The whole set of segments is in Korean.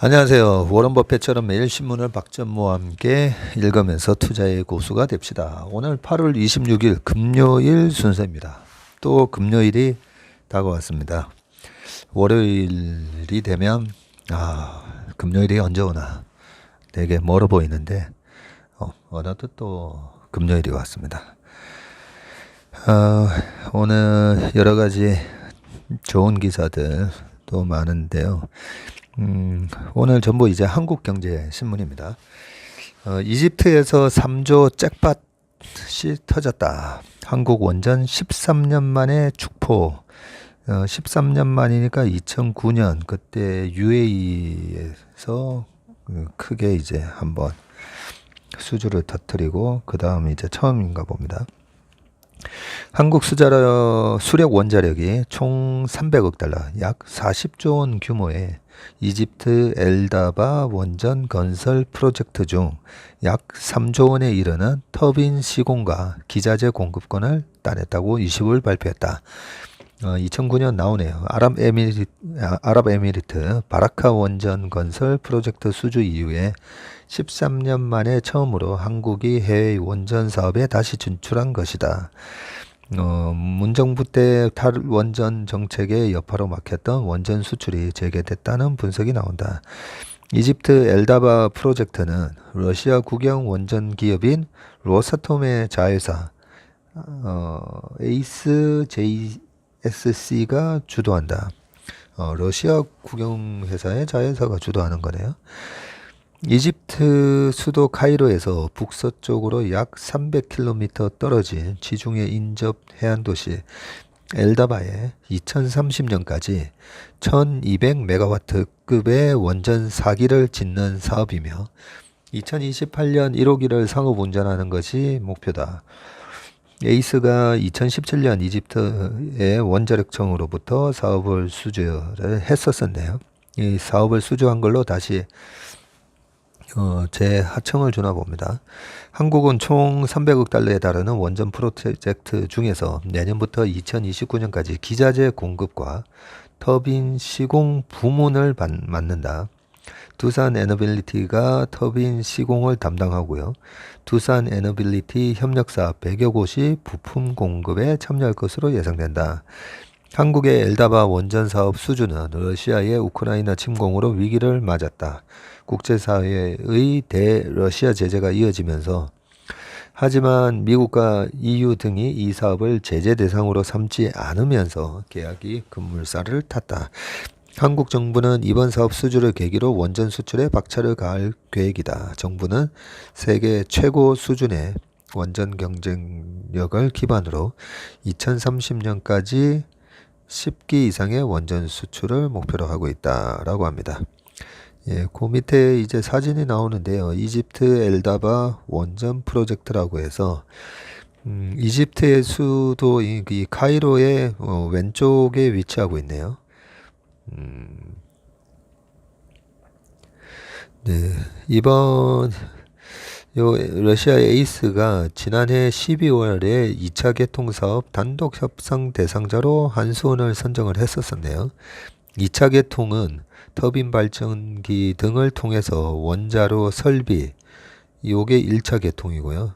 안녕하세요. 워런 버핏처럼 매일 신문을 박전무와 함께 읽으면서 투자의 고수가 됩시다. 오늘 8월 26일 금요일 순서입니다. 또 금요일이 다가왔습니다. 월요일이 되면 금요일이 언제 오나 되게 멀어 보이는데 어느덧 또 금요일이 왔습니다. 오늘 여러 가지 좋은 기사들 또 많은데요. 오늘 전부 이제 한국경제신문입니다. 이집트에서 3조 잭팟이 터졌다. 한국 원전 13년 만에 축포. 13년 만이니까 2009년 그때 UAE에서 크게 이제 한번 수주를 터뜨리고 그 다음 이제 처음인가 봅니다. 한국 수력 원자력이 총 300억 달러, 약 40조 원 규모의 이집트 엘다바 원전 건설 프로젝트 중 약 3조 원에 이르는 터빈 시공과 기자재 공급권을 따냈다고 25일 발표했다. 2009년 나오네요. 아랍에미리트 바라카 원전 건설 프로젝트 수주 이후에 13년 만에 처음으로 한국이 해외 원전 사업에 다시 진출한 것이다. 문정부 때 탈원전 정책의 여파로 막혔던 원전 수출이 재개됐다는 분석이 나온다. 이집트 엘다바 프로젝트는 러시아 국영 원전 기업인 로사톰의 자회사 에이스 JSC가 주도한다. 러시아 국영 회사의 자회사가 주도하는 거네요. 이집트 수도 카이로에서 북서쪽으로 약 300km 떨어진 지중해 인접 해안도시 엘다바에 2030년까지 1200메가와트급의 원전 4기를 짓는 사업이며 2028년 1호기를 상업 운전하는 것이 목표다. 에이스가 2017년 이집트의 원자력청으로부터 사업을 수주를 했었었네요. 이 사업을 수주한 걸로 다시 재하청을 주나 봅니다. 한국은 총 300억 달러에 달하는 원전 프로젝트 중에서 내년부터 2029년까지 기자재 공급과 터빈 시공 부문을 맡는다. 두산 에너빌리티가 터빈 시공을 담당하고요. 두산 에너빌리티 협력사업 100여 곳이 부품 공급에 참여할 것으로 예상된다. 한국의 엘다바 원전 사업 수주는 러시아의 우크라이나 침공으로 위기를 맞았다. 국제사회의 대러시아 제재가 이어지면서 하지만 미국과 EU 등이 이 사업을 제재 대상으로 삼지 않으면서 계약이 급물살을 탔다. 한국 정부는 이번 사업 수주를 계기로 원전 수출에 박차를 가할 계획이다. 정부는 세계 최고 수준의 원전 경쟁력을 기반으로 2030년까지 10기 이상의 원전 수출을 목표로 하고 있다라고 합니다. 그 밑에 이제 사진이 나오는데요. 이집트 엘다바 원전 프로젝트라고 해서 이집트의 수도 이 카이로의 왼쪽에 위치하고 있네요. 네, 이번 러시아 에이스가 지난해 12월에 2차 개통 사업 단독 협상 대상자로 한수원을 선정을 했었네요. 2차 개통은 터빈 발전기 등을 통해서 원자로 설비, 요게 1차 개통이고요.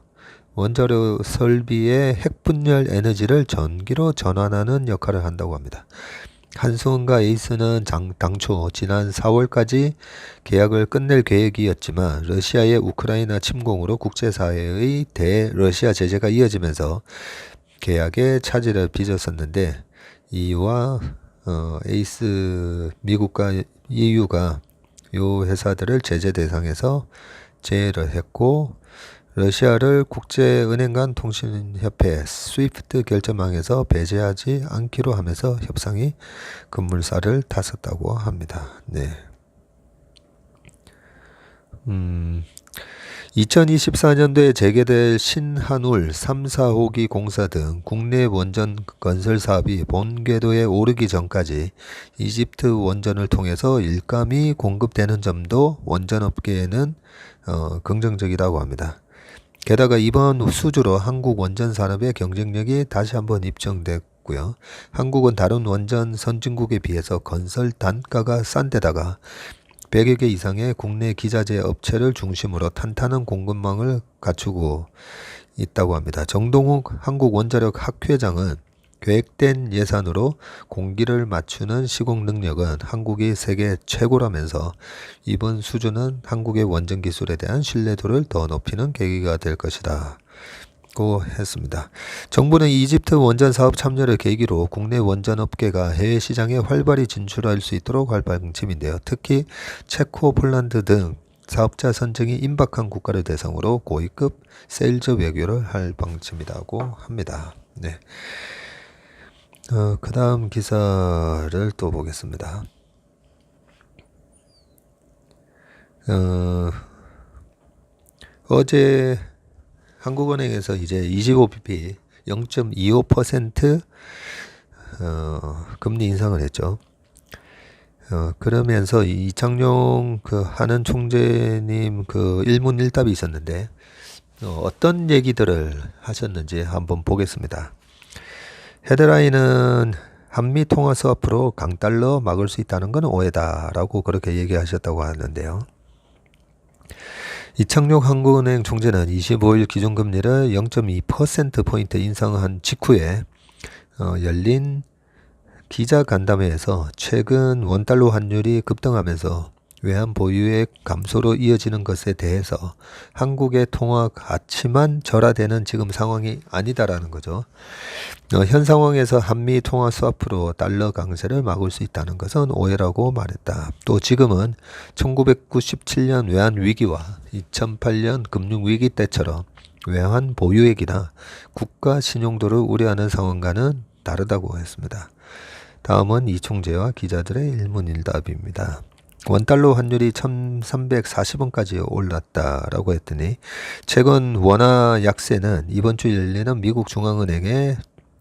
원자로 설비의 핵분열 에너지를 전기로 전환하는 역할을 한다고 합니다. 한수원과 에이스는 당초 지난 4월까지 계약을 끝낼 계획이었지만 러시아의 우크라이나 침공으로 국제사회의 대러시아 제재가 이어지면서 계약에 차질을 빚었었는데 이와 에이스 미국과 EU가 요 회사들을 제재 대상에서 제외를 했고 러시아를 국제은행 간 통신협회 스위프트 결제망에서 배제하지 않기로 하면서 협상이 급물살을 탔었다고 합니다. 네. 2024년도에 재개될 신한울 3, 4호기 공사 등 국내 원전 건설 사업이 본궤도에 오르기 전까지 이집트 원전을 통해서 일감이 공급되는 점도 원전업계에는 긍정적이라고 합니다. 게다가 이번 수주로 한국 원전 산업의 경쟁력이 다시 한번 입증됐고요. 한국은 다른 원전 선진국에 비해서 건설 단가가 싼 데다가 100여 개 이상의 국내 기자재 업체를 중심으로 탄탄한 공급망을 갖추고 있다고 합니다. 정동욱 한국원자력 학회장은 계획된 예산으로 공기를 맞추는 시공 능력은 한국이 세계 최고라면서 이번 수준은 한국의 원전 기술에 대한 신뢰도를 더 높이는 계기가 될 것이다 고 했습니다. 정부는 이집트 원전 사업 참여를 계기로 국내 원전 업계가 해외 시장에 활발히 진출할 수 있도록 할 방침인데요. 특히 체코, 폴란드 등 사업자 선정이 임박한 국가를 대상으로 고위급 세일즈 외교를 할 방침이라고 합니다. 네. 그 다음 기사를 또 보겠습니다. 어제 한국은행에서 이제 25bp 0.25% 금리 인상을 했죠. 그러면서 이창용 하는 총재님 일문일답이 있었는데 어떤 얘기들을 하셨는지 한번 보겠습니다. 헤드라인은 한미 통화 스와프로 강달러 막을 수 있다는 건 오해다라고 그렇게 얘기하셨다고 하는데요. 이창용 한국은행 총재는 25일 기준금리를 0.2%포인트 인상한 직후에 열린 기자간담회에서 최근 원달러 환율이 급등하면서 외환 보유액 감소로 이어지는 것에 대해서 한국의 통화 가치만 절하되는 지금 상황이 아니다라는 거죠. 현 상황에서 한미 통화 스와프로 달러 강세를 막을 수 있다는 것은 오해라고 말했다. 또 지금은 1997년 외환 위기와 2008년 금융 위기 때처럼 외환 보유액이나 국가 신용도를 우려하는 상황과는 다르다고 했습니다. 다음은 이 총재와 기자들의 일문일답입니다. 원달러 환율이 1340원까지 올랐다라고 했더니 최근 원화 약세는 이번 주 열리는 미국 중앙은행의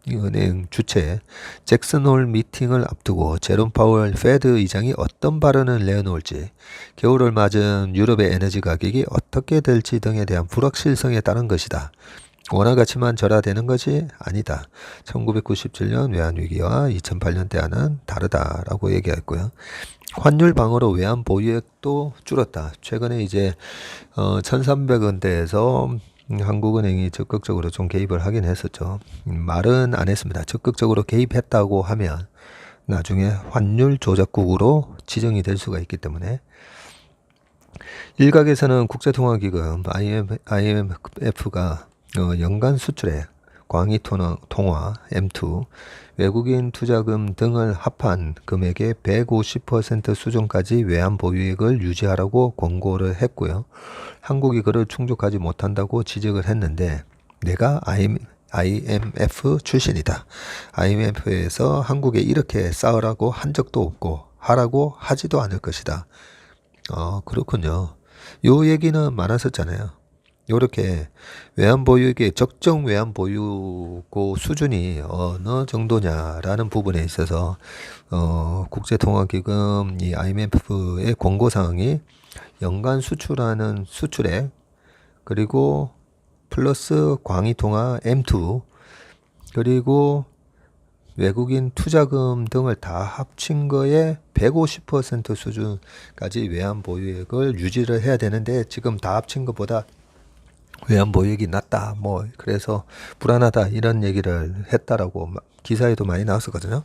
은행 주최 잭슨 홀 미팅을 앞두고 제롬 파월 페드 의장이 어떤 발언을 내놓을지, 겨울을 맞은 유럽의 에너지 가격이 어떻게 될지 등에 대한 불확실성에 따른 것이다. 원화 가치만 절하되는 것이 아니다. 1997년 외환위기와 2008년 때와는 다르다라고 얘기했고요. 환율 방어로 외환 보유액도 줄었다. 최근에 이제 1300원대에서 한국은행이 적극적으로 좀 개입을 하긴 했었죠. 말은 안 했습니다. 적극적으로 개입했다고 하면 나중에 환율 조작국으로 지정이 될 수가 있기 때문에. 일각에서는 국제통화기금 IMF가 연간 수출액, 광의통화 M2, 외국인 투자금 등을 합한 금액의 150% 수준까지 외환 보유액을 유지하라고 권고를 했고요. 한국이 그를 충족하지 못한다고 지적을 했는데, 내가 IMF 출신이다. IMF에서 한국에 이렇게 싸우라고 한 적도 없고 하라고 하지도 않을 것이다. 그렇군요. 요 얘기는 많았었잖아요. 요렇게 외환 보유액의 적정 외환 보유고 수준이 어느 정도냐라는 부분에 있어서 국제통화기금 이 IMF의 권고사항이 연간 수출하는 수출액, 그리고 플러스 광의통화 M2, 그리고 외국인 투자금 등을 다 합친 거에 150% 수준까지 외환 보유액을 유지를 해야 되는데, 지금 다 합친 것보다 외환 보유액이 낮다, 그래서 불안하다, 이런 얘기를 했다라고 기사에도 많이 나왔었거든요.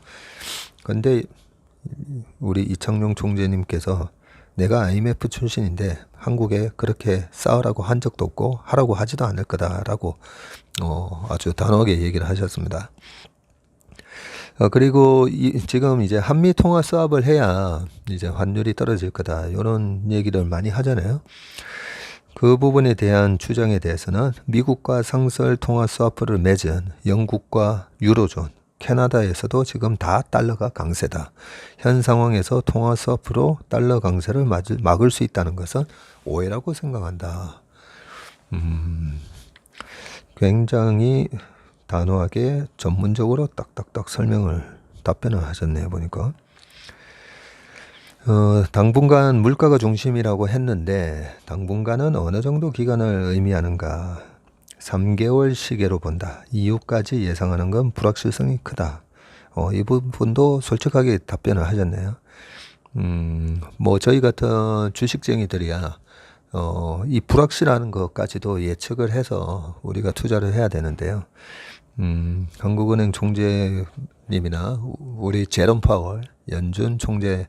근데 우리 이창용 총재님께서 내가 IMF 출신인데 한국에 그렇게 싸우라고 한 적도 없고 하라고 하지도 않을 거다라고 아주 단호하게 얘기를 하셨습니다. 그리고 지금 이제 한미 통화 스왑을 해야 이제 환율이 떨어질 거다, 이런 얘기를 많이 하잖아요. 그 부분에 대한 주장에 대해서는 미국과 상설 통화 스와프를 맺은 영국과 유로존, 캐나다에서도 지금 다 달러가 강세다. 현 상황에서 통화 스와프로 달러 강세를 막을 수 있다는 것은 오해라고 생각한다. 굉장히 단호하게 전문적으로 딱딱딱 답변을 하셨네요, 보니까. 당분간 물가가 중심이라고 했는데 당분간은 어느 정도 기간을 의미하는가? 3개월 시계로 본다. 이후까지 예상하는 건 불확실성이 크다. 이 부분도 솔직하게 답변을 하셨네요. 뭐 저희 같은 주식쟁이들이야 이 불확실한 것까지도 예측을 해서 우리가 투자를 해야 되는데요. 한국은행 총재님이나 우리 제롬 파월, 연준 총재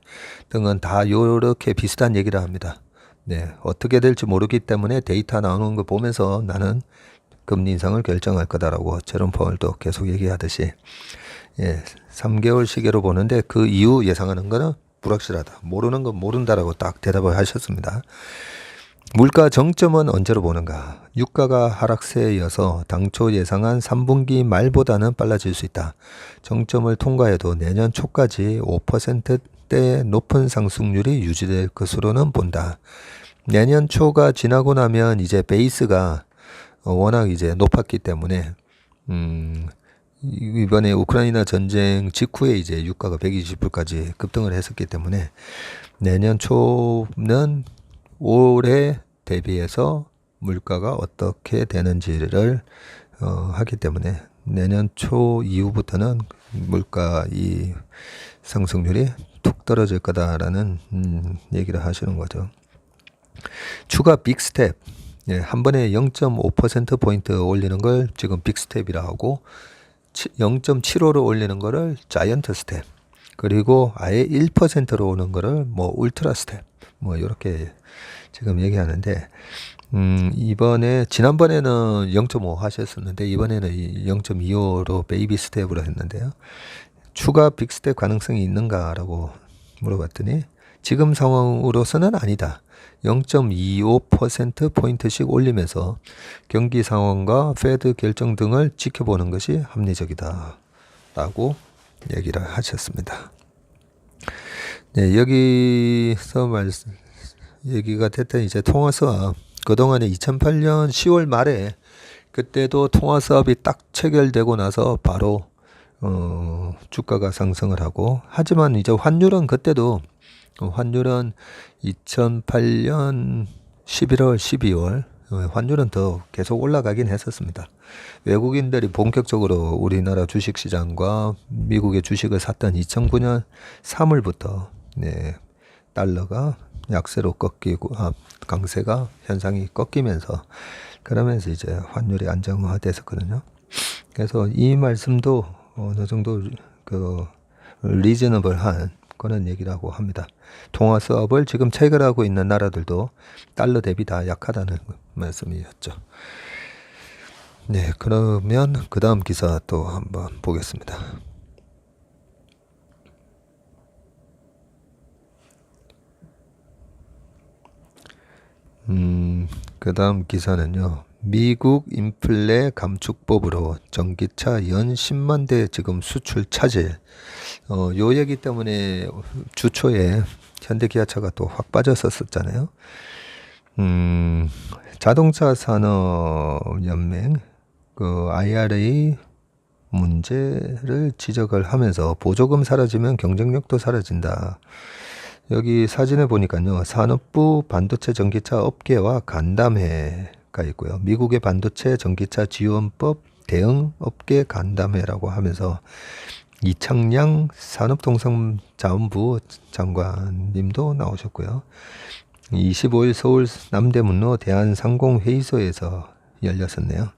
등은 다 요렇게 비슷한 얘기를 합니다. 네, 어떻게 될지 모르기 때문에 데이터 나오는 거 보면서 나는 금리 인상을 결정할 거다라고 제롬 파월도 계속 얘기하듯이 3개월 시계로 보는데 그 이후 예상하는 거는 불확실하다. 모르는 건 모른다라고 딱 대답을 하셨습니다. 물가 정점은 언제로 보는가? 유가가 하락세에 이어서 당초 예상한 3분기 말보다는 빨라질 수 있다. 정점을 통과해도 내년 초까지 5%대 높은 상승률이 유지될 것으로는 본다. 내년 초가 지나고 나면 이제 베이스가 워낙 이제 높았기 때문에 이번에 우크라이나 전쟁 직후에 이제 유가가 120불까지 급등을 했었기 때문에 내년 초는 올해 대비해서 물가가 어떻게 되는지를 하기 때문에 내년 초 이후부터는 물가 이 상승률이 툭 떨어질 거다라는 얘기를 하시는 거죠. 추가 빅스텝, 한 번에 0.5%포인트 올리는 걸 지금 빅스텝이라 하고 0.75로 올리는 거를 자이언트 스텝, 그리고 아예 1%로 오는 거를 뭐 울트라 스텝, 뭐 이렇게 지금 얘기하는데 이번에 지난번에는 0.5 하셨었는데 이번에는 0.25로 베이비 스텝으로 했는데요. 추가 빅스텝 가능성이 있는가라고 물어봤더니 지금 상황으로서는 아니다. 0.25%포인트씩 올리면서 경기 상황과 페드 결정 등을 지켜보는 것이 합리적이다 라고 얘기를 하셨습니다. 네, 여기서 얘기가 됐던 이제 통화수합, 그동안에 2008년 10월 말에 그때도 통화수합이 딱 체결되고 나서 바로 주가가 상승을 하고, 하지만 이제 환율은 그때도 환율은 2008년 11월, 12월 환율은 더 계속 올라가긴 했었습니다. 외국인들이 본격적으로 우리나라 주식시장과 미국의 주식을 샀던 2009년 3월부터 달러가 약세로 꺾이고 강세가 현상이 꺾이면서 그러면서 이제 환율이 안정화됐었거든요. 그래서 이 말씀도 어느 정도 리저너블한 그런 얘기라고 합니다. 통화 수합을 지금 체결하고 있는 나라들도 달러 대비 다 약하다는 말씀이었죠. 네, 그러면 그 다음 기사 또 한번 보겠습니다. 그 다음 기사는요. 미국 인플레 감축법으로 전기차 연 10만 대 지금 수출 차질. 요 얘기 때문에 주초에 현대기아차가 또 확 빠졌었잖아요. 자동차 산업 연맹 그 IRA 문제를 지적을 하면서 보조금 사라지면 경쟁력도 사라진다. 여기 사진을 보니까요. 산업부 반도체 전기차 업계와 간담회가 있고요. 미국의 반도체 전기차 지원법 대응 업계 간담회라고 하면서 이창양 산업통상자원부 장관님도 나오셨고요. 25일 서울 남대문로 대한상공회의소에서 열렸었네요.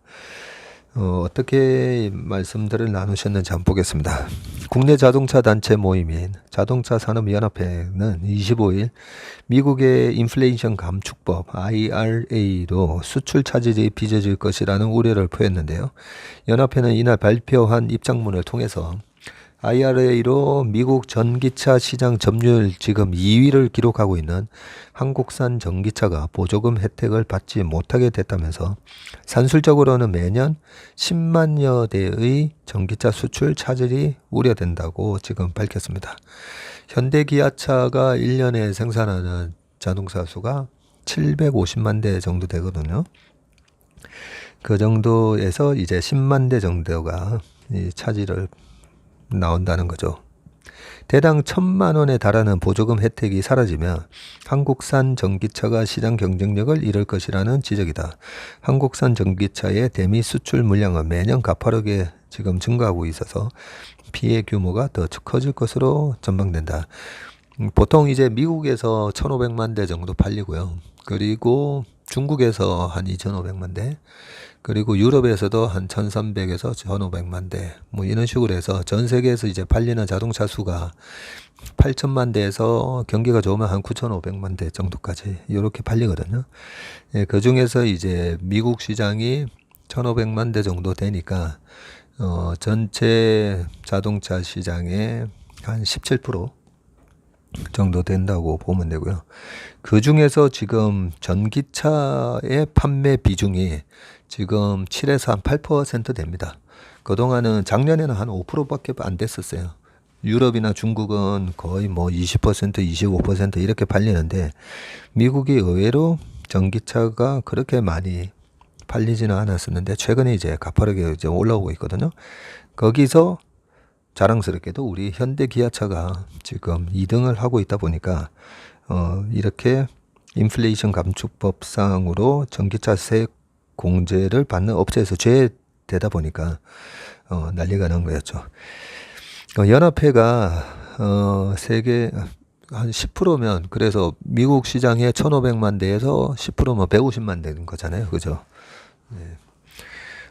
어떻게 말씀들을 나누셨는지 한번 보겠습니다. 국내 자동차 단체 모임인 자동차 산업연합회는 25일 미국의 인플레이션 감축법 IRA로 수출 차질이 빚어질 것이라는 우려를 표했는데요. 연합회는 이날 발표한 입장문을 통해서 IRA로 미국 전기차 시장 점유율 지금 2위를 기록하고 있는 한국산 전기차가 보조금 혜택을 받지 못하게 됐다면서 산술적으로는 매년 10만여 대의 전기차 수출 차질이 우려된다고 지금 밝혔습니다. 현대기아차가 1년에 생산하는 자동차 수가 750만 대 정도 되거든요. 그 정도에서 이제 10만 대 정도가 이 차질을 나온다는 거죠. 대당 1,000만 원에 달하는 보조금 혜택이 사라지면 한국산 전기차가 시장 경쟁력을 잃을 것이라는 지적이다. 한국산 전기차의 대미 수출 물량은 매년 가파르게 지금 증가하고 있어서 피해 규모가 더 커질 것으로 전망된다. 보통 이제 미국에서 1,500만 대 정도 팔리고요. 그리고 중국에서 한 2,500만 대, 그리고 유럽에서도 한 1,300에서 1,500만 대, 뭐 이런 식으로 해서 전 세계에서 이제 팔리는 자동차 수가 8천만 대에서 경기가 좋으면 한 9,500만 대 정도까지 이렇게 팔리거든요. 예, 그 중에서 이제 미국 시장이 1,500만 대 정도 되니까 전체 자동차 시장의 한 17% 정도 된다고 보면 되고요. 그 중에서 지금 전기차의 판매 비중이 지금 7에서 한 8% 됩니다. 그동안은 작년에는 한 5%밖에 안 됐었어요. 유럽이나 중국은 거의 뭐 20%, 25% 이렇게 팔리는데 미국이 의외로 전기차가 그렇게 많이 팔리지는 않았었는데 최근에 이제 가파르게 이제 올라오고 있거든요. 거기서 자랑스럽게도 우리 현대 기아차가 지금 2등을 하고 있다 보니까 이렇게 인플레이션 감축법상으로 전기차 세액 공제를 받는 업체에서 제외되다 보니까 난리가 난 거였죠. 연합회가 세계 한 10%면 그래서 미국 시장의 1,500만 대에서 10%면 150만 대인 거잖아요. 그죠? 네.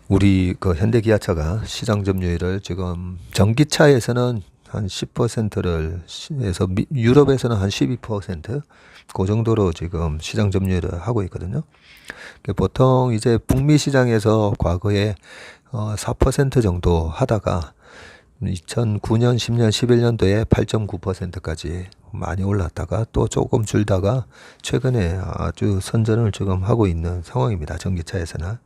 우리 그 현대 기아차가 시장 점유율을 지금 전기차에서는 한 10%를 해서 유럽에서는 한 12%, 그 정도로 지금 시장 점유율을 하고 있거든요. 보통 이제 북미 시장에서 과거에 4% 정도 하다가 2009년, 10년, 11년도에 8.9%까지 많이 올랐다가 또 조금 줄다가 최근에 아주 선전을 지금 하고 있는 상황입니다. 전기차에서는.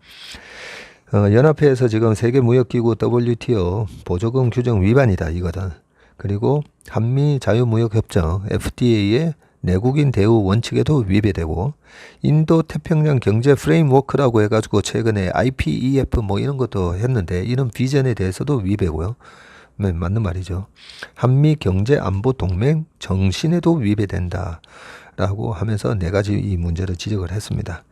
연합회에서 지금 세계무역기구 WTO 보조금 규정 위반이다 이거든. 그리고 한미 자유무역협정 FTA의 내국인 대우 원칙에도 위배되고 인도 태평양 경제 프레임워크라고 해가지고 최근에 IPEF 뭐 이런 것도 했는데 이런 비전에 대해서도 위배고요. 네, 맞는 말이죠. 한미 경제 안보 동맹 정신에도 위배된다. 라고 하면서 네 가지 이 문제를 지적을 했습니다.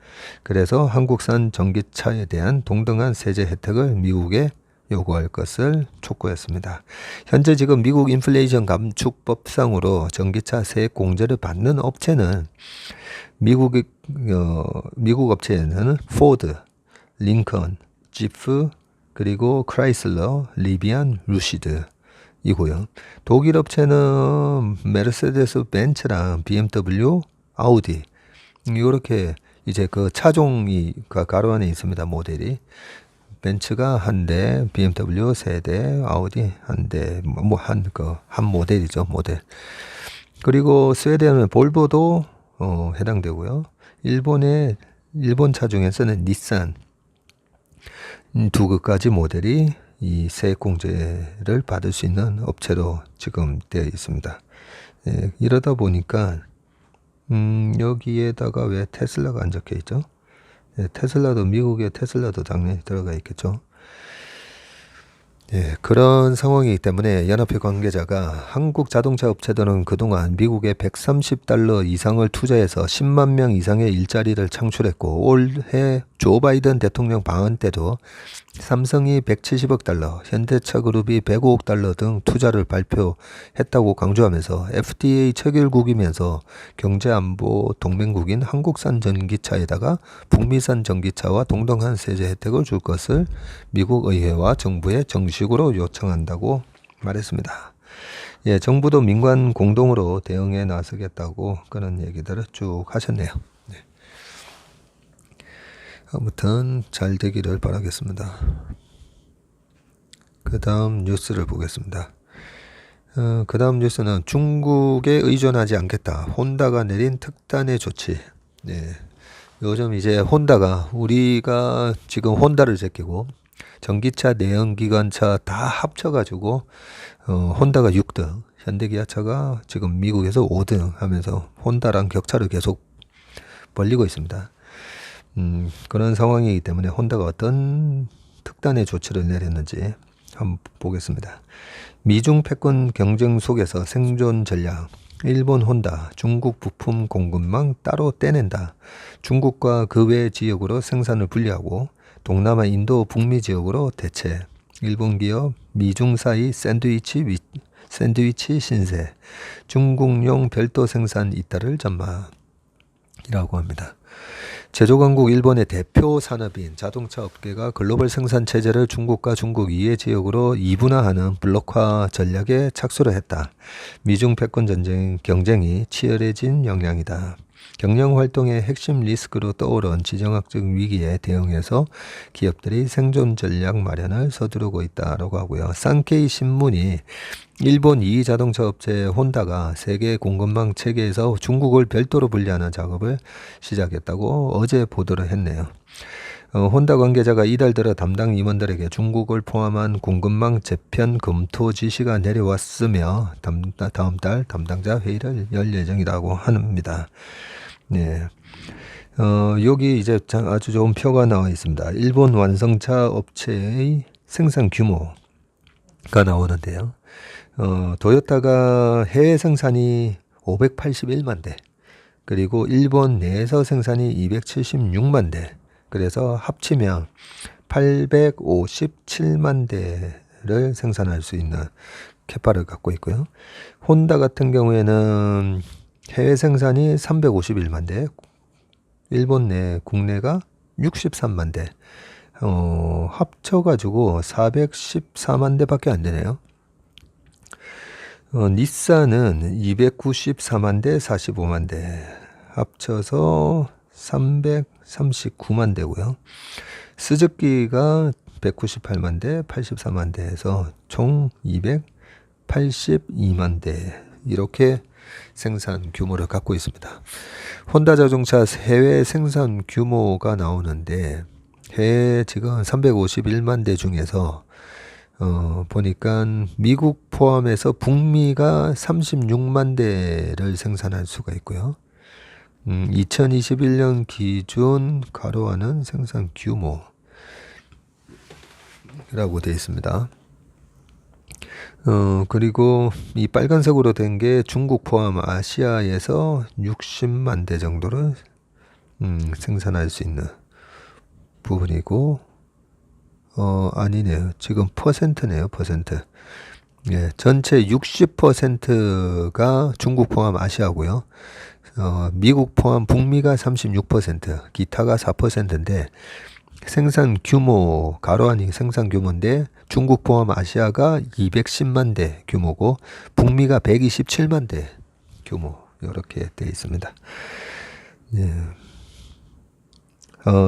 그래서 한국산 전기차에 대한 동등한 세제 혜택을 미국에 요구할 것을 촉구했습니다. 현재 지금 미국 인플레이션 감축법상으로 전기차 세액 공제를 받는 업체는 미국 업체에는 포드, 링컨, 지프, 그리고 크라이슬러, 리비안, 루시드 이고요. 독일 업체는 메르세데스 벤츠랑 BMW, 아우디 이렇게 이제 그 차종이 가로 안에 있습니다. 모델이 벤츠가 한 대, BMW 세 대, 아우디 한 대, 뭐 한 모델이죠. 모델. 그리고 스웨덴은 볼보도 해당되고요. 일본 차 중에서는 닛산 두 가지 모델이 이 세액 공제를 받을 수 있는 업체로 지금 되어 있습니다. 예, 이러다 보니까 여기에다가 왜 테슬라가 안 적혀 있죠? 예, 테슬라도 미국의 테슬라도 당연히 들어가 있겠죠. 예, 그런 상황이기 때문에 연합회 관계자가 한국 자동차 업체들은 그동안 미국에 130달러 이상을 투자해서 10만 명 이상의 일자리를 창출했고 올해 조 바이든 대통령 방한 때도 삼성이 170억 달러, 현대차 그룹이 105억 달러 등 투자를 발표했다고 강조하면서 FTA 체결국이면서 경제안보 동맹국인 한국산 전기차에다가 북미산 전기차와 동등한 세제 혜택을 줄 것을 미국 의회와 정부에 정식으로 요청한다고 말했습니다. 예, 정부도 민관 공동으로 대응에 나서겠다고 그런 얘기들을 쭉 하셨네요. 네. 아무튼 잘 되기를 바라겠습니다. 그 다음 뉴스를 보겠습니다. 그 다음 뉴스는 중국에 의존하지 않겠다. 혼다가 내린 특단의 조치. 네. 요즘 이제 혼다가 우리가 지금 혼다를 제끼고 전기차, 내연기관차 다 합쳐가지고 혼다가 6등, 현대기아차가 지금 미국에서 5등 하면서 혼다랑 격차를 계속 벌리고 있습니다. 그런 상황이기 때문에 혼다가 어떤 특단의 조치를 내렸는지 한번 보겠습니다. 미중 패권 경쟁 속에서 생존 전략. 일본 혼다, 중국 부품 공급망 따로 떼낸다. 중국과 그 외 지역으로 생산을 분리하고 동남아 인도 북미 지역으로 대체. 일본 기업 미중 사이 샌드위치 샌드위치 신세, 중국용 별도 생산 잇따를 전망이라고 합니다. 제조강국 일본의 대표 산업인 자동차 업계가 글로벌 생산 체제를 중국과 중국 이해 지역으로 이분화하는 블록화 전략에 착수를 했다. 미중 패권 경쟁이 치열해진 영향이다. 경영 활동의 핵심 리스크로 떠오른 지정학적 위기에 대응해서 기업들이 생존 전략 마련을 서두르고 있다라고 하고요. 산케이 신문이 일본 2위 자동차 업체 혼다가 세계 공급망 체계에서 중국을 별도로 분리하는 작업을 시작했다고 어제 보도를 했네요. 혼다 관계자가 이달 들어 담당 임원들에게 중국을 포함한 공급망 재편 검토 지시가 내려왔으며 다음 달 담당자 회의를 열 예정이라고 합니다. 네. 여기 이제 아주 좋은 표가 나와 있습니다. 일본 완성차 업체의 생산 규모가 나오는데요. 도요타가 해외 생산이 581만 대, 그리고 일본 내에서 생산이 276만 대, 그래서 합치면 857만 대를 생산할 수 있는 캐파를 갖고 있고요. 혼다 같은 경우에는 해외 생산이 351만 대, 일본 내 국내가 63만 대, 합쳐가지고 414만 대밖에 안 되네요. 닛산은 294만 대, 45만 대, 합쳐서 339만 대고요. 스즈키가 198만 대, 84만 대에서 총 282만 대, 이렇게 생산 규모를 갖고 있습니다. 혼다 자동차 해외 생산 규모가 나오는데 해외 지금 351만 대 중에서 보니까 미국 포함해서 북미가 36만 대를 생산할 수가 있고요. 2021년 기준 가로하는 생산 규모라고 되어 있습니다. 그리고 이 빨간색으로 된 게 중국 포함 아시아에서 60만 대 정도를 생산할 수 있는 부분이고, 아니네요. 지금 퍼센트네요. 퍼센트. 예, 전체 60%가 중국 포함 아시아고요. 미국 포함 북미가 36%, 기타가 4%인데 생산 규모, 가로하니 생산 규모인데 중국 포함 아시아가 210만 대 규모고 북미가 127만 대 규모, 이렇게 되어 있습니다. 예.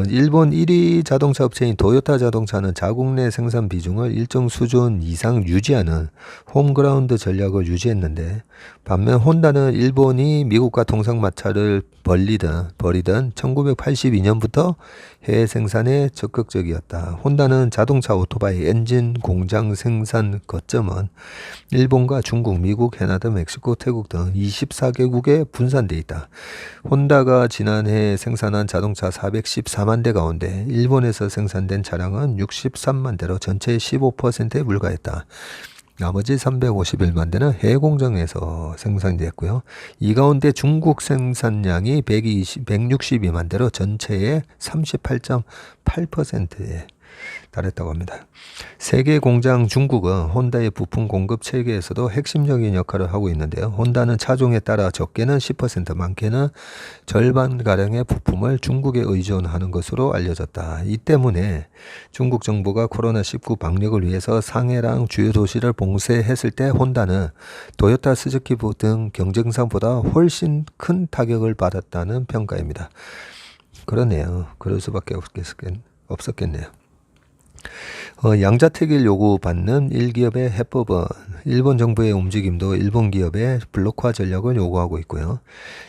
일본 1위 자동차 업체인 도요타 자동차는 자국 내 생산 비중을 일정 수준 이상 유지하는 홈그라운드 전략을 유지했는데, 반면 혼다는 일본이 미국과 동상마찰을 벌이던 1982년부터 해외 생산에 적극적이었다. 혼다는 자동차 오토바이 엔진 공장 생산 거점은 일본과 중국, 미국, 캐나다, 멕시코, 태국 등 24개국에 분산돼 있다. 혼다가 지난해 생산한 자동차 414만 대 가운데 일본에서 생산된 차량은 63만 대로 전체의 15%에 불과했다. 나머지 351만 대는 해외 공장에서 생산됐고요. 이 가운데 중국 생산량이 162만 대로 전체의 38.8%에 달했다고 합니다. 세계 공장 중국은 혼다의 부품 공급 체계에서도 핵심적인 역할을 하고 있는데요. 혼다는 차종에 따라 적게는 10%, 많게는 절반가량의 부품을 중국에 의존하는 것으로 알려졌다. 이 때문에 중국 정부가 코로나19 방역을 위해서 상해랑 주요 도시를 봉쇄했을 때 혼다는 도요타, 스즈키 등 경쟁사보다 훨씬 큰 타격을 받았다는 평가입니다. 그러네요. 그럴 수밖에 없었겠네요. 양자택일 요구받는 1기업의 해법은 일본 정부의 움직임도 일본 기업의 블록화 전략을 요구하고 있고요.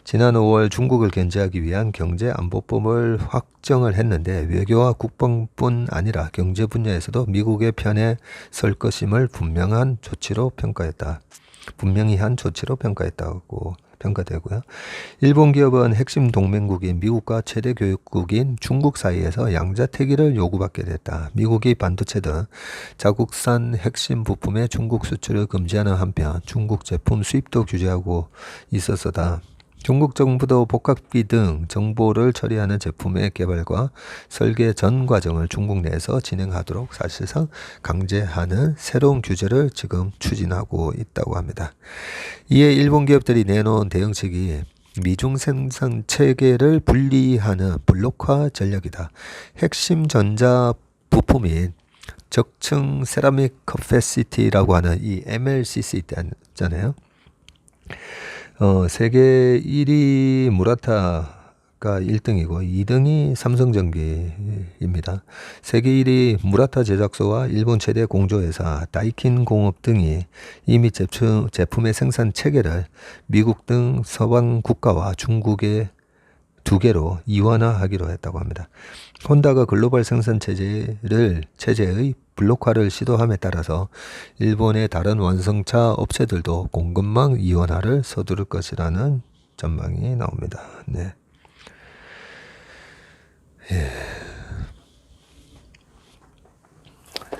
지난 5월 중국을 견제하기 위한 경제안보법을 확정을 했는데 외교와 국방뿐 아니라 경제 분야에서도 미국의 편에 설 것임을 분명히 한 조치로 평가했다고 평가되고요. 일본 기업은 핵심 동맹국인 미국과 최대 교역국인 중국 사이에서 양자택일을 요구받게 됐다. 미국이 반도체 등 자국산 핵심 부품의 중국 수출을 금지하는 한편 중국 제품 수입도 규제하고 있었다. 중국 정부도 복합기 등 정보를 처리하는 제품의 개발과 설계 전 과정을 중국 내에서 진행하도록 사실상 강제하는 새로운 규제를 지금 추진하고 있다고 합니다. 이에 일본 기업들이 내놓은 대응책이 미중 생산 체계를 분리하는 블록화 전략이다. 핵심 전자 부품인 적층 세라믹 커패시티라고 하는 이 MLCC 있잖아요. 세계 1위 무라타가 1등이고 2등이 삼성전기입니다. 세계 1위 무라타 제작소와 일본 최대 공조회사 다이킨 공업 등이 이미 제품의 생산 체계를 미국 등 서방 국가와 중국의 두 개로 이원화하기로 했다고 합니다. 혼다가 글로벌 생산 체제의 블록화를 시도함에 따라서 일본의 다른 완성차 업체들도 공급망 이원화를 서두를 것이라는 전망이 나옵니다. 네.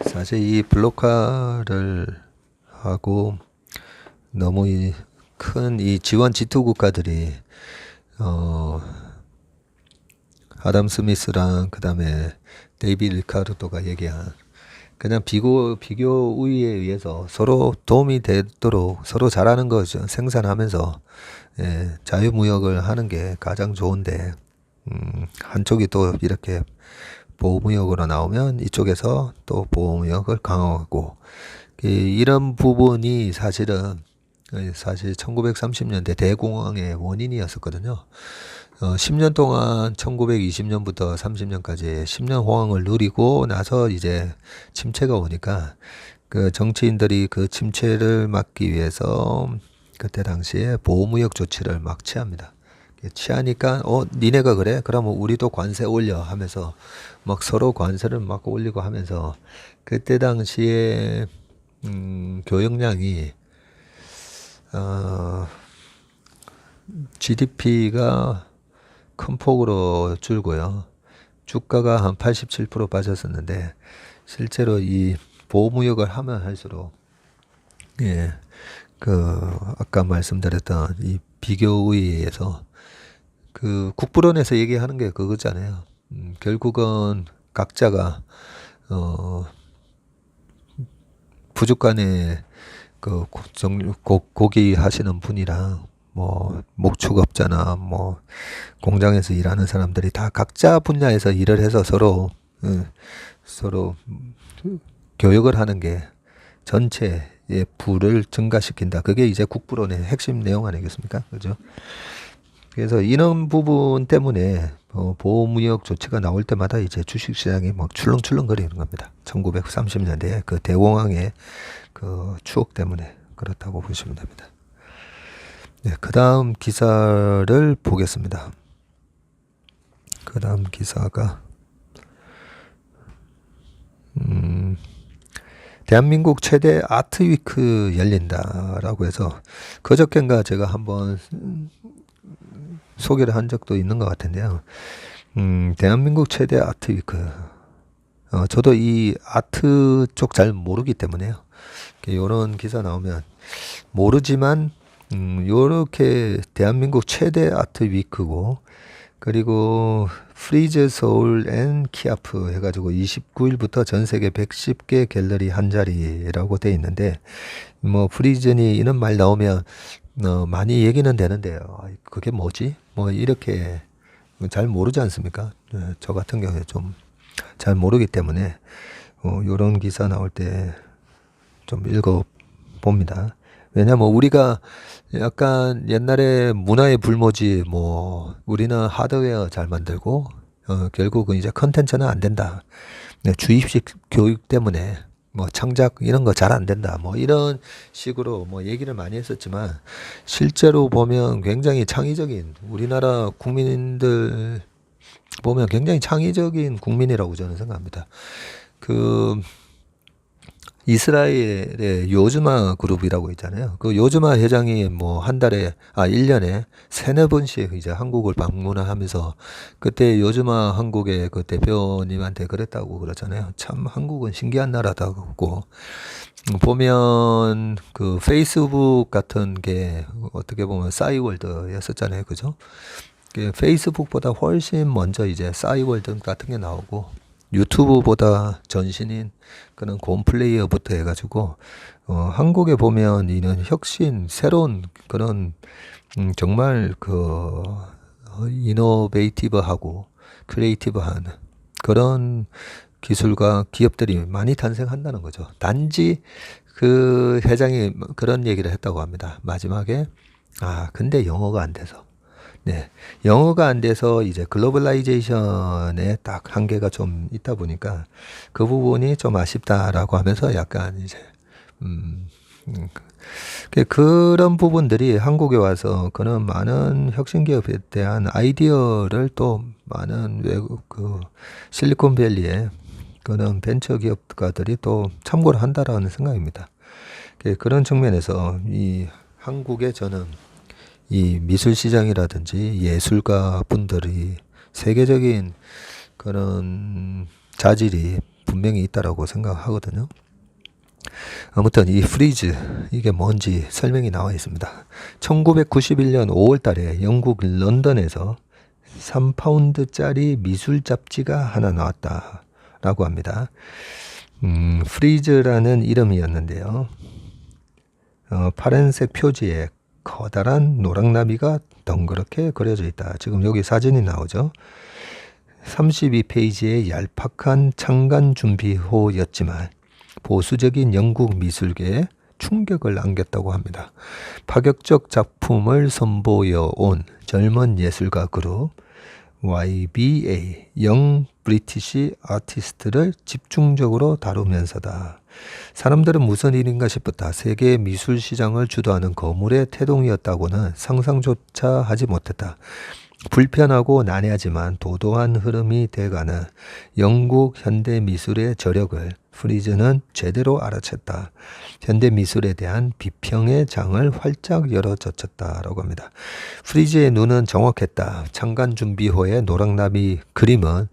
사실 이 블록화를 하고 너무 큰 이 지원 지투 국가들이 아담 스미스랑 그다음에 데이비드 리카르도가 얘기한 그냥 비교 우위에 의해서 서로 도움이 되도록 서로 잘하는 거죠. 생산하면서 자유무역을 하는 게 가장 좋은데 한쪽이 또 이렇게 보호무역으로 나오면 이쪽에서 또 보호무역을 강화하고 이런 부분이 사실 1930년대 대공황의 원인이었었거든요. 10년 동안 1920년부터 30년까지 10년 호황을 누리고 나서 이제 침체가 오니까 그 정치인들이 그 침체를 막기 위해서 그때 당시에 보호무역 조치를 막 취합니다. 취하니까 니네가 그래? 그러면 우리도 관세 올려 하면서 막 서로 관세를 막 올리고 하면서 그때 당시에 교역량이 GDP가 큰 폭으로 줄고요. 주가가 한 87% 빠졌었는데 실제로 이 보호무역을 하면 할수록 아까 말씀드렸던 이 비교 우위에서 그 국부론에서 얘기하는 게 그거잖아요. 결국은 각자가 부족간에 그 고기 하시는 분이랑 뭐 목축업자나 뭐 공장에서 일하는 사람들이 다 각자 분야에서 일을 해서 서로 교역을 하는 게 전체의 부를 증가시킨다. 그게 이제 국부론의 핵심 내용 아니겠습니까? 그죠? 그래서 이런 부분 때문에 보호무역 조치가 나올 때마다 이제 주식시장이 막 출렁출렁거리는 겁니다. 1930년대에 그 대공황의 그 추억 때문에 그렇다고 보시면 됩니다. 네, 그 다음 기사를 보겠습니다. 그 다음 기사가 대한민국 최대 아트위크 열린다라고 해서 그저께인가 제가 한번 소개를 한 적도 있는 것 같은데요. 대한민국 최대 아트위크. 저도 이 아트 쪽 잘 모르기 때문에요. 이런 기사 나오면 모르지만 요렇게 대한민국 최대 아트 위크고 그리고 프리즈 서울 앤 키아프 해가지고 29일부터 전 세계 110개 갤러리 한 자리라고 돼 있는데 뭐 프리즌이 이런 말 나오면 많이 얘기는 되는데요. 그게 뭐지? 뭐 이렇게 잘 모르지 않습니까? 저 같은 경우에 좀 잘 모르기 때문에 요런 기사 나올 때 좀 읽어 봅니다. 왜냐면 우리가 약간 옛날에 문화의 불모지 뭐 우리는 하드웨어 잘 만들고 결국은 이제 컨텐츠는 안 된다. 주입식 교육 때문에 뭐 창작 이런 거 잘 안 된다. 뭐 이런 식으로 뭐 얘기를 많이 했었지만 실제로 보면 굉장히 창의적인 우리나라 국민들 보면 굉장히 창의적인 국민이라고 저는 생각합니다. 그 이스라엘의 요즈마 그룹이라고 있잖아요. 그 요즈마 회장이 뭐 한 달에, 1년에 세네 번씩 이제 한국을 방문하면서 그때 요즈마 한국의 그 대표님한테 그랬다고 그러잖아요. 참 한국은 신기한 나라다고. 보면 그 페이스북 같은 게 어떻게 보면 싸이월드였었잖아요. 그죠? 그 페이스북보다 훨씬 먼저 이제 싸이월드 같은 게 나오고 유튜브보다 전신인 그런 곰플레이어부터 해가지고 한국에 보면 이런 혁신 새로운 그런 정말 그 이노베이티브하고 크리에이티브한 그런 기술과 기업들이 많이 탄생한다는 거죠. 단지 그 회장이 그런 얘기를 했다고 합니다. 마지막에 근데 영어가 안 돼서. 네. 영어가 안 돼서 이제 글로벌라이제이션에 딱 한계가 좀 있다 보니까 그 부분이 좀 아쉽다라고 하면서 약간 이제 음, 음, 그런 부분들이 한국에 와서 그런 많은 혁신 기업에 대한 아이디어를 또 많은 외국 그 실리콘밸리의 그런 벤처 기업가들이 또 참고를 한다라는 생각입니다. 그런 측면에서 이 한국의 저는 이 미술 시장이라든지 예술가 분들이 세계적인 그런 자질이 분명히 있다라고 생각하거든요. 아무튼 이 프리즈 이게 뭔지 설명이 나와 있습니다. 1991년 5월 달에 영국 런던에서 3파운드짜리 미술 잡지가 하나 나왔다라고 합니다. 프리즈라는 이름이었는데요. 파란색 표지에 커다란 노랑나비가 덩그렇게 그려져 있다. 지금 여기 사진이 나오죠. 32페이지의 얄팍한 창간 준비호였지만 보수적인 영국 미술계에 충격을 안겼다고 합니다. 파격적 작품을 선보여 온 젊은 예술가 그룹 YBA, 영 브리티시 아티스트를 집중적으로 다루면서다. 사람들은 무슨 일인가 싶었다. 세계 미술 시장을 주도하는 거물의 태동이었다고는 상상조차 하지 못했다. 불편하고 난해하지만 도도한 흐름이 돼가는 영국 현대 미술의 저력을 프리즈는 제대로 알아챘다. 현대 미술에 대한 비평의 장을 활짝 열어젖혔다라고 합니다. 프리즈의 눈은 정확했다. 창간 준비호의 노랑나비 그림은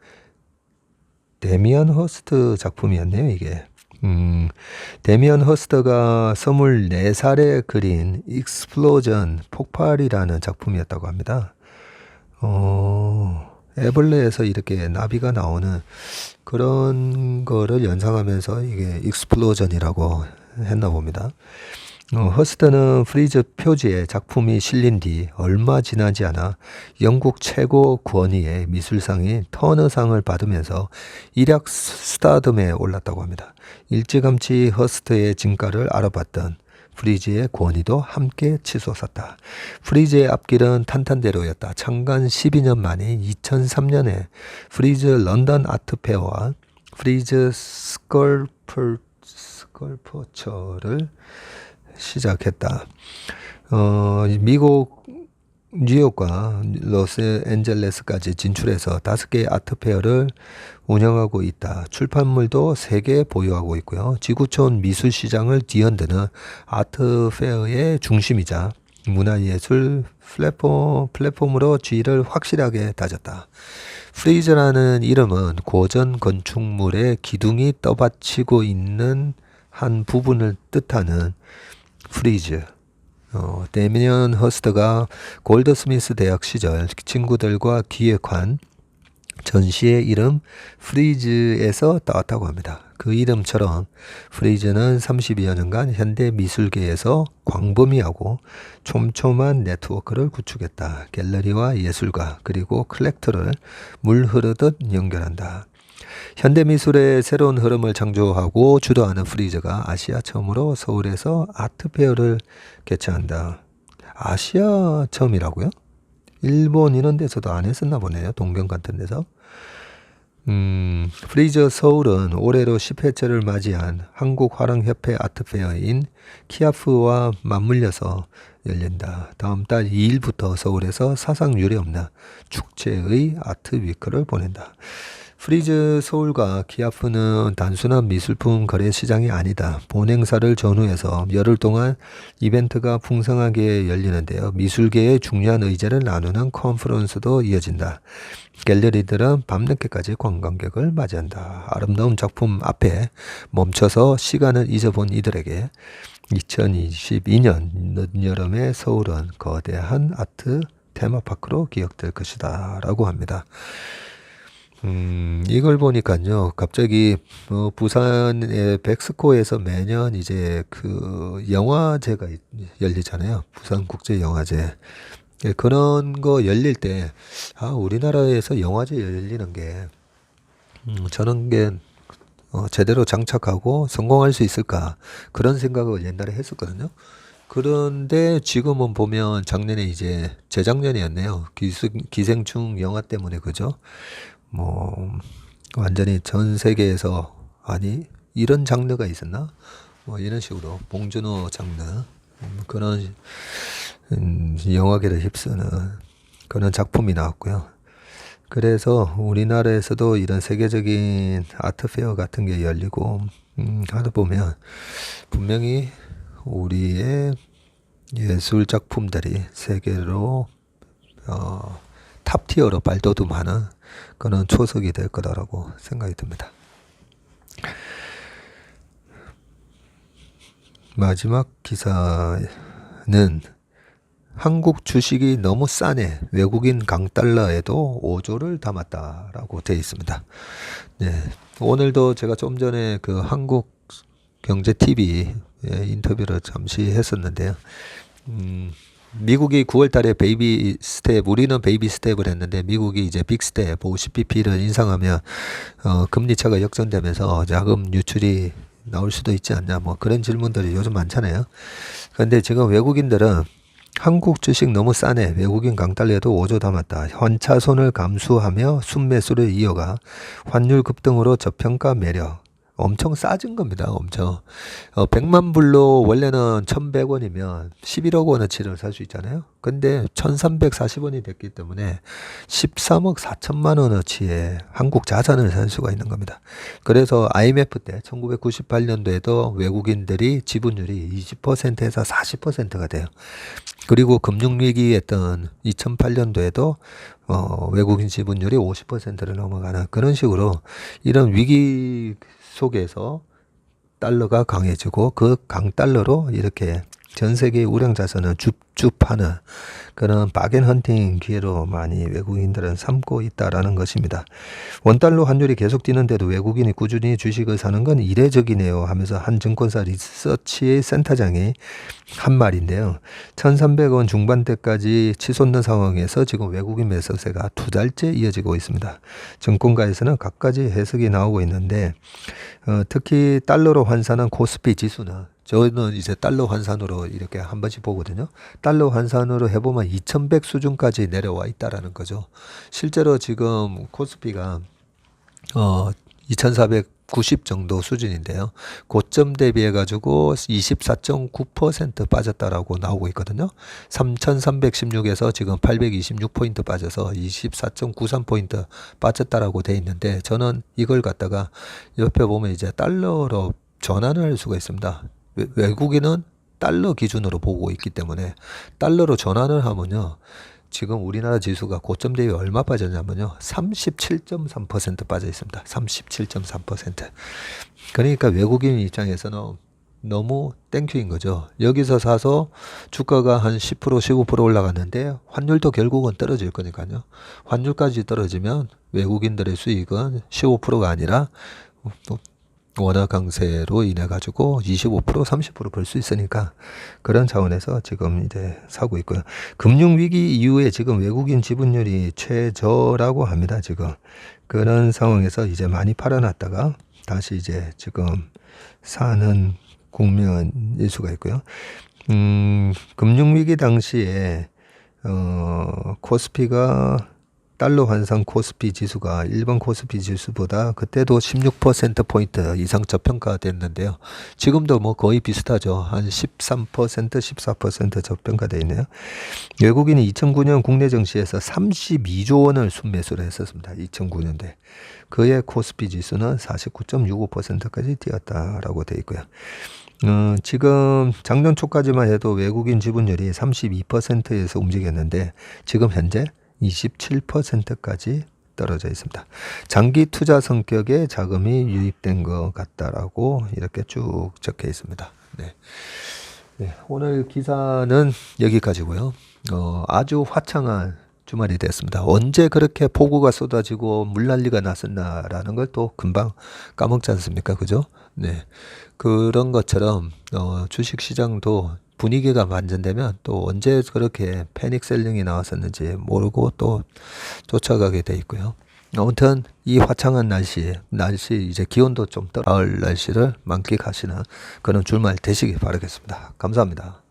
데미안 허스트 작품이었네요, 이게. 데미안 허스트가 24살에 그린 익스플로전 폭발이라는 작품이었다고 합니다. 애벌레에서 이렇게 나비가 나오는 그런 거를 연상하면서 이게 익스플로전이라고 했나 봅니다. 허스트는 프리즈 표지에 작품이 실린 뒤 얼마 지나지 않아 영국 최고 권위의 미술상인 터너상을 받으면서 일약 스타덤에 올랐다고 합니다. 일찌감치 허스트의 진가를 알아봤던 프리즈의 권위도 함께 치솟았다. 프리즈의 앞길은 탄탄대로였다. 창간 12년 만인 2003년에 프리즈 런던 아트페어와 프리즈 스컬퍼처를 시작했다. 미국 뉴욕과 로스앤젤레스까지 진출해서 5개의 아트페어를 운영하고 있다. 출판물도 3개 보유하고 있고요. 지구촌 미술시장을 뒤흔드는 아트페어의 중심이자 문화예술 플랫폼으로 지위를 확실하게 다졌다. 프리즈라는 이름은 고전 건축물의 기둥이 떠받치고 있는 한 부분을 뜻하는 프리즈. 데미언 허스트가 골드스미스 대학 시절 친구들과 기획한 전시의 이름 프리즈에서 따왔다고 합니다. 그 이름처럼 프리즈는 30여 년간 현대 미술계에서 광범위하고 촘촘한 네트워크를 구축했다. 갤러리와 예술가 그리고 컬렉터를 물 흐르듯 연결한다. 현대미술의 새로운 흐름을 창조하고 주도하는 프리즈가 아시아 처음으로 서울에서 아트페어를 개최한다. 아시아 처음이라고요? 일본 이런 데서도 안 했었나 보네요. 동경 같은 데서. 프리즈 서울은 올해로 10회째를 맞이한 한국화랑협회 아트페어인 키아프와 맞물려서 열린다. 다음 달 2일부터 서울에서 사상 유례없는 축제의 아트위크를 보낸다. 프리즈 서울과 기아프는 단순한 미술품 거래 시장이 아니다. 본행사를 전후해서 열흘 동안 이벤트가 풍성하게 열리는데요. 미술계의 중요한 의제를 나누는 컨퍼런스도 이어진다. 갤러리들은 밤늦게까지 관광객을 맞이한다. 아름다운 작품 앞에 멈춰서 시간을 잊어본 이들에게 2022년 늦여름의 서울은 거대한 아트 테마파크로 기억될 것이다 라고 합니다. 이걸 보니까요, 갑자기, 부산의 백스코에서 매년 이제 그 영화제가 열리잖아요. 부산국제영화제. 예, 그런 거 열릴 때, 우리나라에서 영화제 열리는 게, 저런 게, 제대로 장착하고 성공할 수 있을까? 그런 생각을 옛날에 했었거든요. 그런데 지금은 보면 작년에 이제 재작년이었네요. 기생충 영화 때문에 그죠? 뭐 완전히 전 세계에서 아니 이런 장르가 있었나? 뭐 이런 식으로 봉준호 장르 그런 영화계를 휩쓰는 그런 작품이 나왔고요. 그래서 우리나라에서도 이런 세계적인 아트 페어 같은 게 열리고 하다 보면 분명히 우리의 예술 작품들이 세계로 탑티어로 발돋움하는 그런 초석이 될 거다라고 생각이 듭니다. 마지막 기사는 한국 주식이 너무 싸네. 외국인 강달러에도 5조를 담았다라고 되어 있습니다. 네. 오늘도 제가 좀 전에 그 한국 경제 TV 인터뷰를 잠시 했었는데요. 미국이 9월 달에 베이비 스텝, 우리는 베이비 스텝을 했는데 미국이 이제 빅 스텝 50bp를 인상하면 금리차가 역전되면서 자금 유출이 나올 수도 있지 않냐 뭐 그런 질문들이 요즘 많잖아요. 그런데 지금 외국인들은 한국 주식 너무 싸네. 외국인 강달러에도 5조 담았다. 환차손을 감수하며 순매수를 이어가 환율 급등으로 저평가 매력. 엄청 싸진 겁니다. 엄청. 100만 불로 원래는 1,100원이면 11억 원어치를 살 수 있잖아요. 근데 1,340원이 됐기 때문에 13억 4천만 원어치의 한국 자산을 살 수가 있는 겁니다. 그래서 IMF 때 1998년도에도 외국인들이 지분율이 20%에서 40%가 돼요. 그리고 금융위기였던 2008년도에도 외국인 지분율이 50%를 넘어가는 그런 식으로 이런 위기 속에서 달러가 강해지고 그 강달러로 이렇게 전 세계의 우량 자산을 줍줍하는 그런 바겐헌팅 기회로 많이 외국인들은 삼고 있다라는 것입니다. 원달러 환율이 계속 뛰는데도 외국인이 꾸준히 주식을 사는 건 이례적이네요 하면서 한 증권사 리서치 센터장이 한 말인데요. 1,300원 중반대까지 치솟는 상황에서 지금 외국인 매수세가 2달째 이어지고 있습니다. 증권가에서는 각가지 해석이 나오고 있는데 특히 달러로 환산한 코스피 지수는 저는 이제 달러 환산으로 이렇게 한 번씩 보거든요. 달러 환산으로 해보면 2100 수준까지 내려와 있다라는 거죠. 실제로 지금 코스피가 2490 정도 수준인데요. 고점 대비해 가지고 24.9% 빠졌다라고 나오고 있거든요. 3316에서 지금 826포인트 빠져서 24.93포인트 빠졌다라고 돼 있는데 저는 이걸 갖다가 옆에 보면 이제 달러로 전환을 할 수가 있습니다. 외국인은 달러 기준으로 보고 있기 때문에 달러로 전환을 하면요. 지금 우리나라 지수가 고점 대비 얼마 빠졌냐면요. 37.3% 빠져 있습니다. 37.3%. 그러니까 외국인 입장에서는 너무 땡큐인 거죠. 여기서 사서 주가가 한 10% 15% 올라갔는데 환율도 결국은 떨어질 거니까요. 환율까지 떨어지면 외국인들의 수익은 15%가 아니라 원화 강세로 인해 가지고 25% 30% 벌 수 있으니까 그런 차원에서 지금 이제 사고 있고요. 금융 위기 이후에 지금 외국인 지분율이 최저라고 합니다. 지금 그런 상황에서 이제 많이 팔아놨다가 다시 이제 지금 사는 국면일 수가 있고요. 금융 위기 당시에 코스피가 달러 환산 코스피 지수가 일본 코스피 지수보다 그때도 16%포인트 이상 저평가됐는데요. 지금도 뭐 거의 비슷하죠. 한 13%, 14% 저평가되어 있네요. 외국인이 2009년 국내 증시에서 32조 원을 순매수를 했었습니다. 2009년대. 그의 코스피 지수는 49.65%까지 뛰었다라고 되어 있고요. 지금 작년 초까지만 해도 외국인 지분율이 32%에서 움직였는데 지금 현재 27%까지 떨어져 있습니다. 장기 투자 성격의 자금이 유입된 것 같다라고 이렇게 쭉 적혀 있습니다. 네. 네, 오늘 기사는 여기까지고요. 아주 화창한 주말이 됐습니다. 언제 그렇게 폭우가 쏟아지고 물난리가 났었나라는 걸 또 금방 까먹지 않습니까? 그죠? 네. 그런 것처럼 주식 시장도 분위기가 반전되면 또 언제 그렇게 패닉 셀링이 나왔었는지 모르고 또 쫓아가게 돼 있고요. 아무튼 이 화창한 날씨 이제 기온도 좀 떨어 가을 날씨를 만끽하시는 그런 주말 되시기 바라겠습니다. 감사합니다.